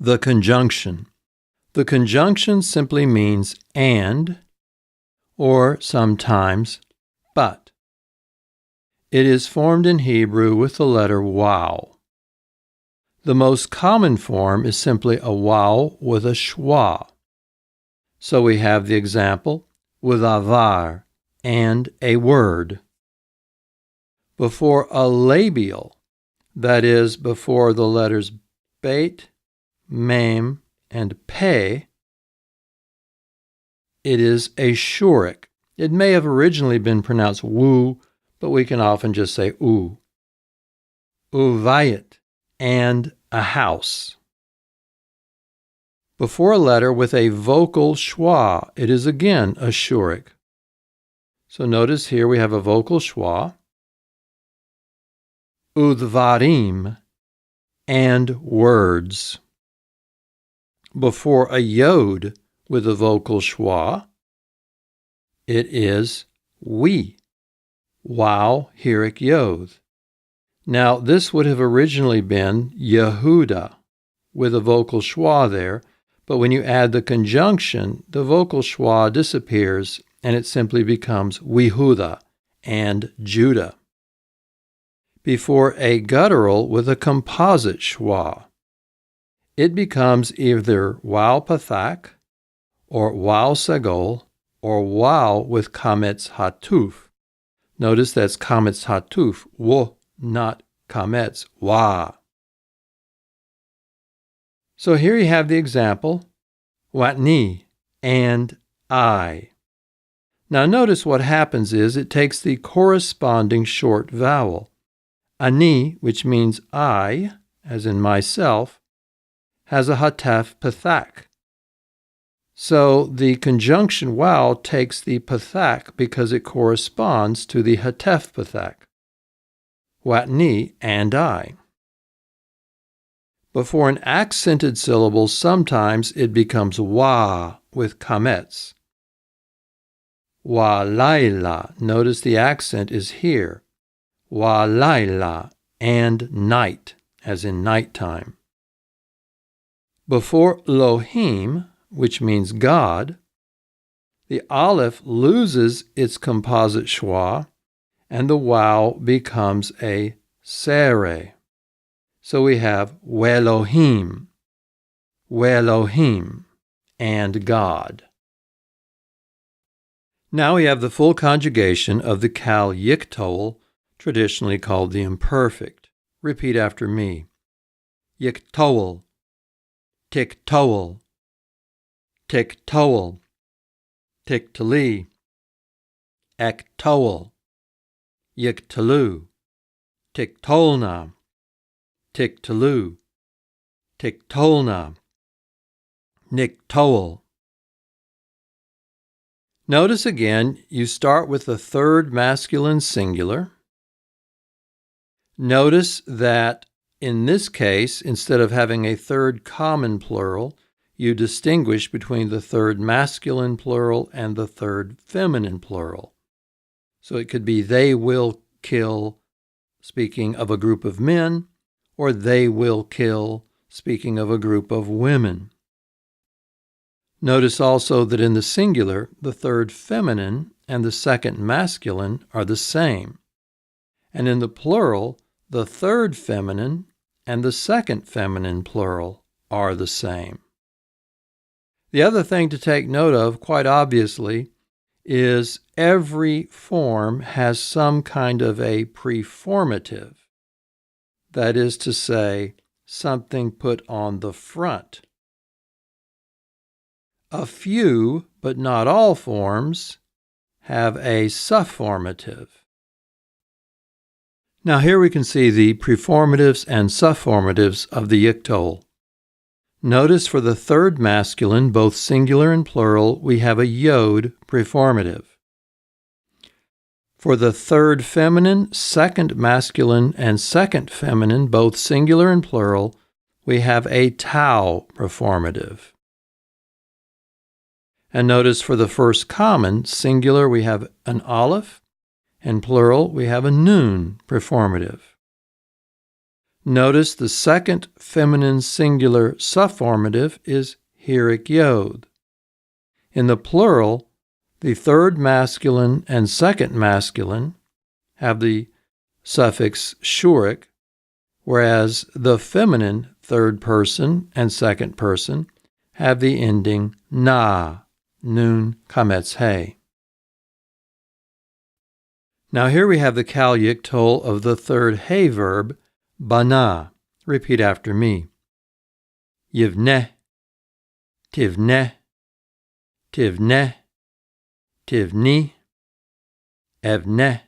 The conjunction. The conjunction simply means and, or sometimes but. It is formed in Hebrew with the letter waw. The most common form is simply a waw with a schwa. So we have the example with avar and a word. Before a labial, that is, before the letters bet, mem, and pe, it is a shurik. It may have originally been pronounced woo, but we can often just say oo. Uvayit, and a house. Before a letter with a vocal schwa, it is again a shurik. So notice here we have a vocal schwa. Udvarim, and words. Before a yod with a vocal schwa, it is we. Wow, hirik yod. Now, this would have originally been Yehuda with a vocal schwa there, but when you add the conjunction, the vocal schwa disappears and it simply becomes Wehuda and Judah. Before a guttural with a composite schwa, it becomes either wow pathak, or wow sagol, or wow with kametz hatuf. Notice that's kametz hatuf, wo, not kametz, wa. So here you have the example, watni, and I. Now notice what happens is it takes the corresponding short vowel. Ani, which means I, as in myself, has a hataf pathak. So the conjunction wow takes the pathak because it corresponds to the hatef pathak. Watni, and I. Before an accented syllable, sometimes it becomes wa with kametz. Wa laila. Notice the accent is here. Wa laila, and night, as in nighttime. Before lohim, which means God, the aleph loses its composite schwa, and the wow becomes a sere. So we have welohim, and God. Now we have the full conjugation of the kal yiktol, traditionally called the imperfect. Repeat after me. Yiktol, tiktol, tiktol, tiktali, ektol, yiktalu, tiktolna, tiktalu, tiktolna, niktol. Notice again, you start with the third masculine singular. Notice that in this case, instead of having a third common plural, you distinguish between the third masculine plural and the third feminine plural. So it could be they will kill, speaking of a group of men, or they will kill, speaking of a group of women. Notice also that in the singular, the third feminine and the second masculine are the same. And in the plural, the third feminine and the second feminine plural are the same. The other thing to take note of, quite obviously, is every form has some kind of a preformative. That is to say, something put on the front. A few, but not all forms, have a sufformative. Now here we can see the preformatives and sufformatives of the yiktol. Notice for the third masculine, both singular and plural, we have a yod preformative. For the third feminine, second masculine, and second feminine, both singular and plural, we have a tau preformative. And notice for the first common, singular, we have an aleph, and plural, we have a nun preformative. Notice the second feminine singular sufformative is hirik yod. In the plural, the third masculine and second masculine have the suffix shurik, whereas the feminine third person and second person have the ending na, nun kametz he. Now here we have the kal yiktol of the third he verb, bana. Repeat after me. Yivneh, tivneh, tivneh, tivni, evneh,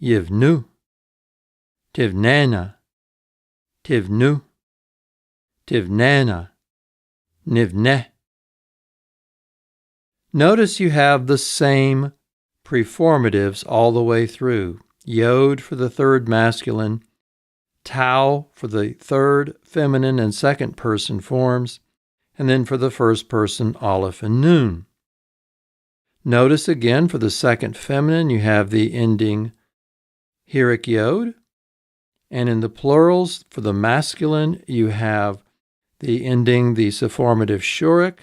yivnu, tivnena, tivnu, tivnena, nivneh. Notice you have the same preformatives all the way through. Yod for the third masculine, tau for the third feminine and second person forms, and then for the first person, aleph and nun. Notice again for the second feminine you have the ending hirik yod, and in the plurals for the masculine you have the ending the sufformative shurik,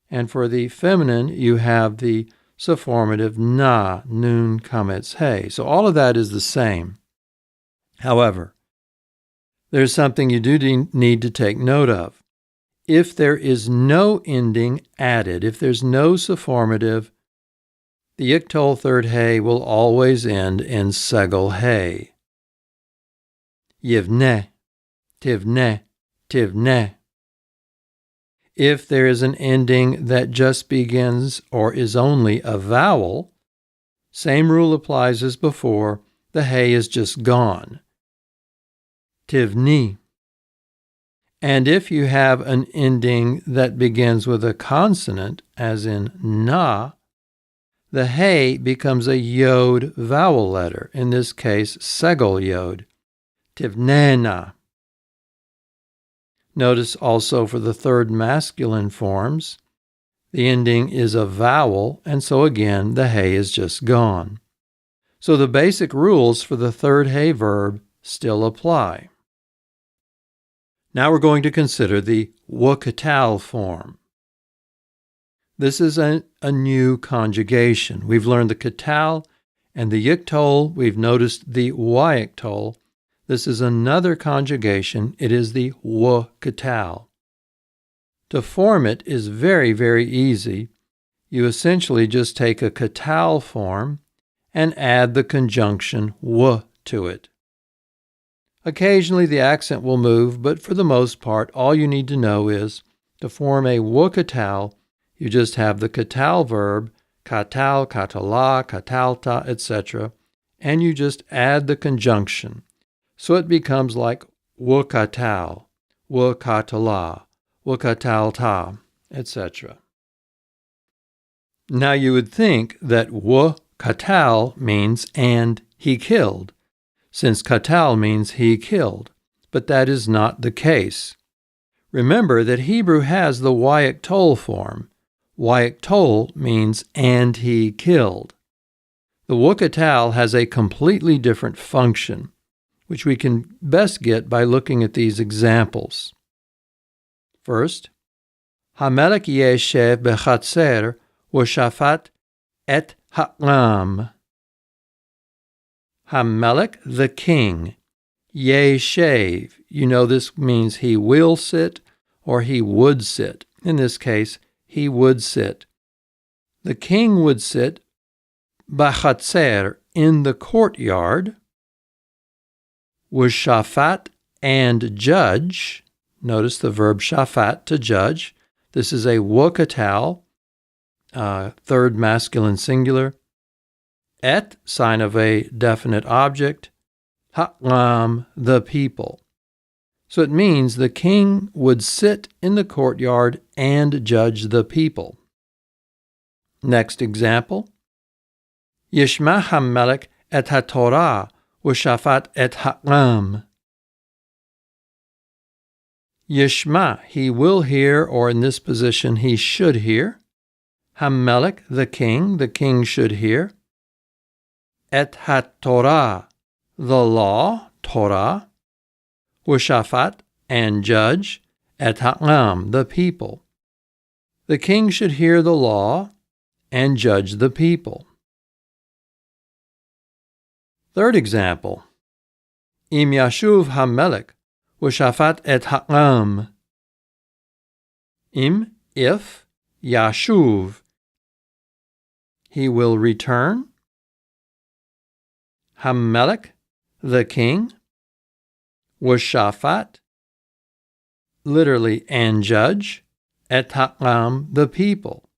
and for the feminine you have the sufformative na, nun kametz he. So all of that is the same. However, there's something you do need to take note of. If there is no ending added, if there's no sufformative, the yiktol third he will always end in segel he. Yivneh, tivneh, tivneh. If there is an ending that just begins or is only a vowel, same rule applies as before, the he is just gone. Tivni. And if you have an ending that begins with a consonant, as in na, the he becomes a yod vowel letter, in this case, segel yod, tivnena. Notice also for the third masculine forms, the ending is a vowel, and so again, the he is just gone. So the basic rules for the third he verb still apply. Now we're going to consider the wukatal form. This is a new conjugation. We've learned the katal and the yiktol. We've noticed the yiktol. This is another conjugation. It is the wukatal. To form it is very, very easy. You essentially just take a katal form and add the conjunction w to it. Occasionally the accent will move, but for the most part, all you need to know is to form a wukatal, you just have the katal verb, katal, katala, katalta, etc., and you just add the conjunction. So it becomes like wukatal, wukatala, wukatalta, etc. Now you would think that wukatal means and he killed, since katal means he killed, but that is not the case. Remember that Hebrew has the yiktol form. Yiktol means and he killed. The wukatal has a completely different function, which we can best get by looking at these examples. First, Hamelech yeshev bechatzer u'shafat et ha'am. Hamelech, the king, yeshev. You know this means he will sit or he would sit. In this case, he would sit. The king would sit b'chatzer, in the courtyard, was shafat, and judge. Notice the verb shafat, to judge. This is a wukatal, third masculine singular. Et, sign of a definite object. Ha'am, the people. So it means the king would sit in the courtyard and judge the people. Next example. Yishma hamelech et haTorah u'shafat et ha'am. Yishma, he will hear, or in this position, he should hear. Hamelech, the king should hear. Et haTorah, the law, Torah. Ushafat, and judge, et ha'am, the people. The king should hear the law and judge the people. Third example, Im yashuv hamelech ushafat et ha'am. Im, if, yashuv, he will return. Hamelech, the king. Ushafat, literally, and judge. Et ha'am, the people.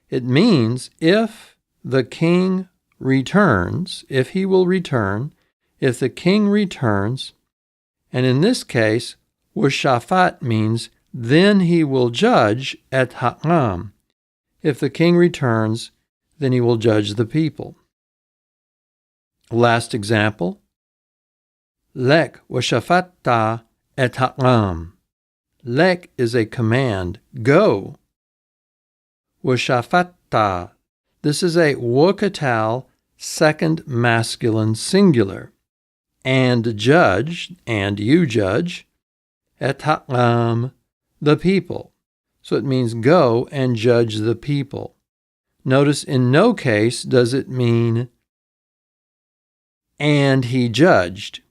It means if the king returns, if he will return, if the king returns, and in this case, Ushafat means then he will judge et ha'am. If the king returns, then he will judge the people. Last example, Lek Ushafatta et ha'am. Lek is a command, go. Ushafatta, this is a wukatal, second masculine singular. And judge, and you judge, et ha'am, the people. So it means go and judge the people. Notice in no case does it mean and he judged.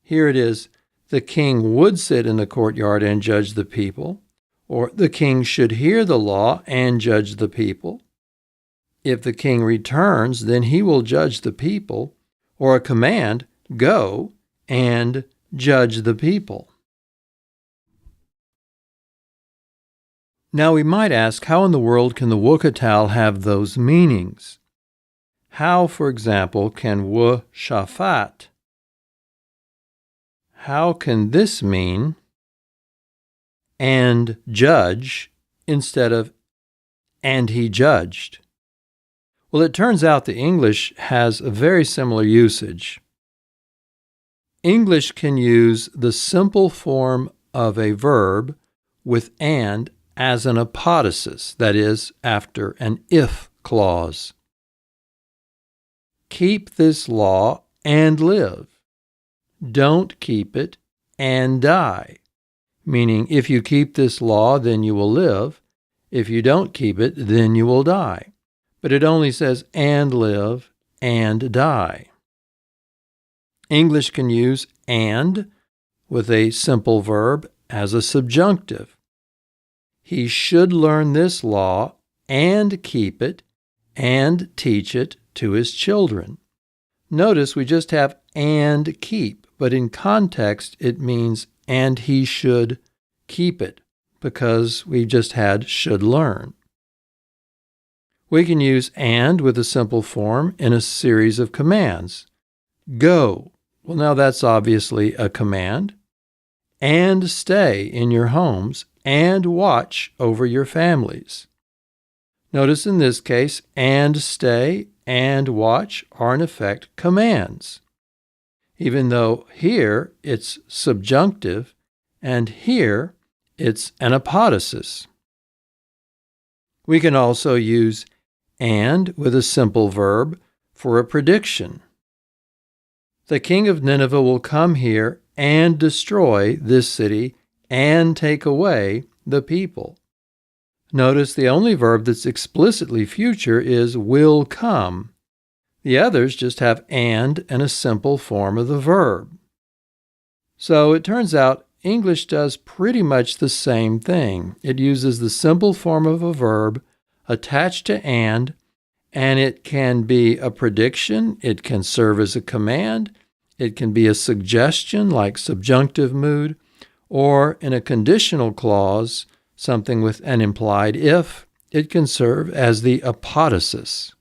Here it is, the king would sit in the courtyard and judge the people, or the king should hear the law and judge the people. If the king returns, then he will judge the people, or a command, go and judge the people. Now we might ask, how in the world can the wukatal have those meanings? How, for example, can shafat? How can this mean and judge instead of and he judged? Well, it turns out the English has a very similar usage. English can use the simple form of a verb with and as an apodosis, that is, after an if clause. Keep this law and live. Don't keep it and die. Meaning, if you keep this law, then you will live. If you don't keep it, then you will die. But it only says and live and die. English can use and with a simple verb as a subjunctive. He should learn this law and keep it and teach it to his children. Notice we just have and keep, but in context it means and he should keep it because we just had should learn. We can use and with a simple form in a series of commands. Go. Well, now that's obviously a command. And stay in your homes and watch over your families. Notice in this case, and stay and watch are in effect commands, even though here it's subjunctive and here it's an apodosis. We can also use and with a simple verb for a prediction. The king of Nineveh will come here and destroy this city and take away the people. Notice the only verb that's explicitly future is will come. The others just have and a simple form of the verb. So it turns out English does pretty much the same thing. It uses the simple form of a verb attached to and it can be a prediction, it can serve as a command, it can be a suggestion like subjunctive mood, or in a conditional clause, something with an implied if, it can serve as the apodosis.